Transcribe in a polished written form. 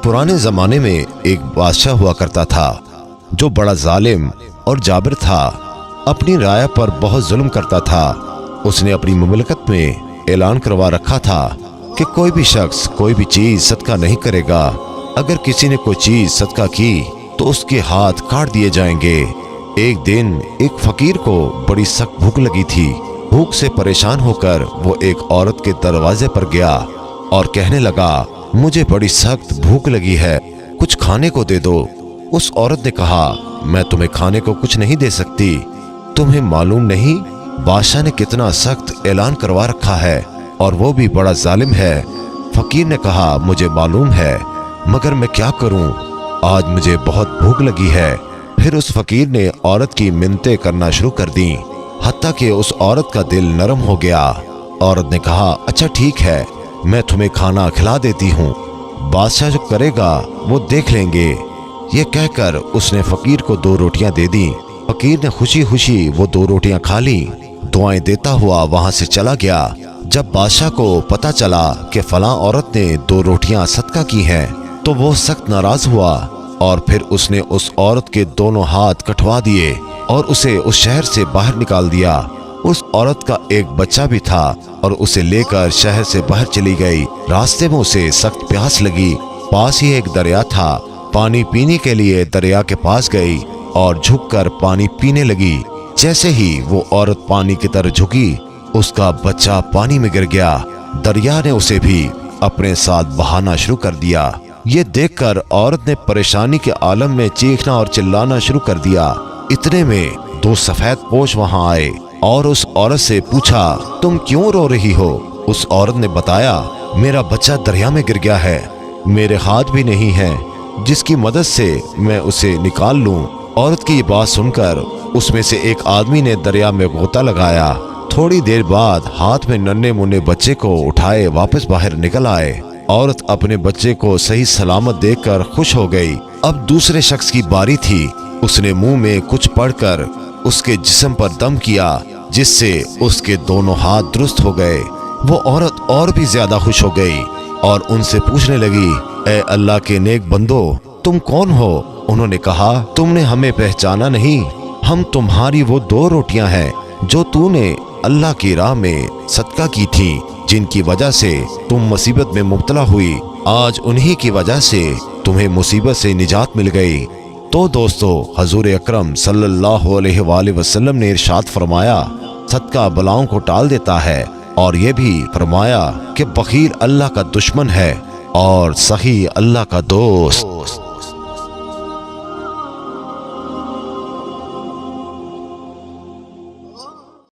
पुराने जमाने में एक बादशाह हुआ करता था जो बड़ा जालिम और जाबिर था। अपनी राया पर बहुत जुल्म करता था। उसने अपनी मुमलकत में ऐलान करवा रखा था कि कोई भी शख्स कोई भी चीज सदका नहीं करेगा। अगर किसी ने कोई चीज सदका की तो उसके हाथ काट दिए जाएंगे। एक दिन एक फकीर को बड़ी सख्त भूख लगी थी। भूख से परेशान होकर वो एक औरत के दरवाजे पर गया और कहने लगा, मुझे बड़ी सख्त भूख लगी है, कुछ खाने को दे दो। उस औरत ने कहा, मैं तुम्हें खाने को कुछ नहीं दे सकती। तुम्हें मालूम नहीं बादशाह ने कितना सख्त ऐलान करवा रखा है और वो भी बड़ा जालिम है। फकीर ने कहा, मुझे मालूम है, मगर मैं क्या करूं, आज मुझे बहुत भूख लगी है। फिर उस फकीर ने औरत की मिन्नतें करना शुरू कर दी, हत्ता कि उस औरत का दिल नरम हो गया। औरत ने कहा, अच्छा ठीक है, मैं तुम्हें खाना खिला देती हूँ, बादशाह जो करेगा वो देख लेंगे। ये कहकर उसने फकीर को 2 रोटियां दे दी। फकीर ने खुशी खुशी वो 2 रोटियां खा ली, दुआएं देता हुआ वहां से चला गया। जब बादशाह को पता चला कि फलां औरत ने 2 रोटियां सदका की हैं, तो वो सख्त नाराज हुआ और फिर उसने उस औरत के दोनों हाथ कटवा दिए और उसे उस शहर से बाहर निकाल दिया। उस औरत का एक बच्चा भी था और उसे लेकर शहर से बाहर चली गई। रास्ते में उसे सख्त प्यास लगी। पास ही एक दरिया था। पानी पीने के लिए दरिया के पास गई और झुककर पानी पीने लगी। जैसे ही वो औरत पानी की तरफ झुकी, उसका बच्चा पानी में गिर गया। दरिया ने उसे भी अपने साथ बहाना शुरू कर दिया। ये देखकर औरत ने परेशानी के आलम में चीखना और चिल्लाना शुरू कर दिया। इतने में 2 सफेद पोश वहां आए और उस औरत से पूछा, तुम क्यों रो रही हो? उस औरत ने बताया, मेरा बच्चा दरिया में गिर गया है, मेरे हाथ भी नहीं है जिसकी मदद से मैं उसे निकाल लूं। औरत की ये बात सुनकर उसमें से एक आदमी ने दरिया में गोता लगाया। थोड़ी देर बाद हाथ में नन्हे मुन्ने बच्चे को उठाए वापस बाहर निकल आए। औरत अपने बच्चे को सही सलामत देखकर खुश हो गई। अब दूसरे शख्स की बारी थी। उसने मुंह में कुछ पढ़कर उसके जिस्म पर दम किया, जिससे उसके दोनों हाथ दुरुस्त हो गए। वो औरत और भी ज्यादा खुश हो गई और उनसे पूछने लगी, ए अल्लाह के नेक बंदो, तुम कौन हो? उन्होंने कहा, तुमने हमें पहचाना नहीं, हम तुम्हारी वो 2 रोटियां हैं जो तूने अल्लाह की राह में सदका की थी, जिनकी वजह से तुम मुसीबत में मुब्तला हुई। आज उन्हीं की वजह से तुम्हें मुसीबत से निजात मिल गई। तो दोस्तों, हजूर अकरम सल्लल्लाहु अलैहि वसल्लम ने इरशाद फरमाया, सदका बलाओं को टाल देता है, और ये भी फरमाया कि बखील अल्लाह का दुश्मन है और सही अल्लाह का दोस्त।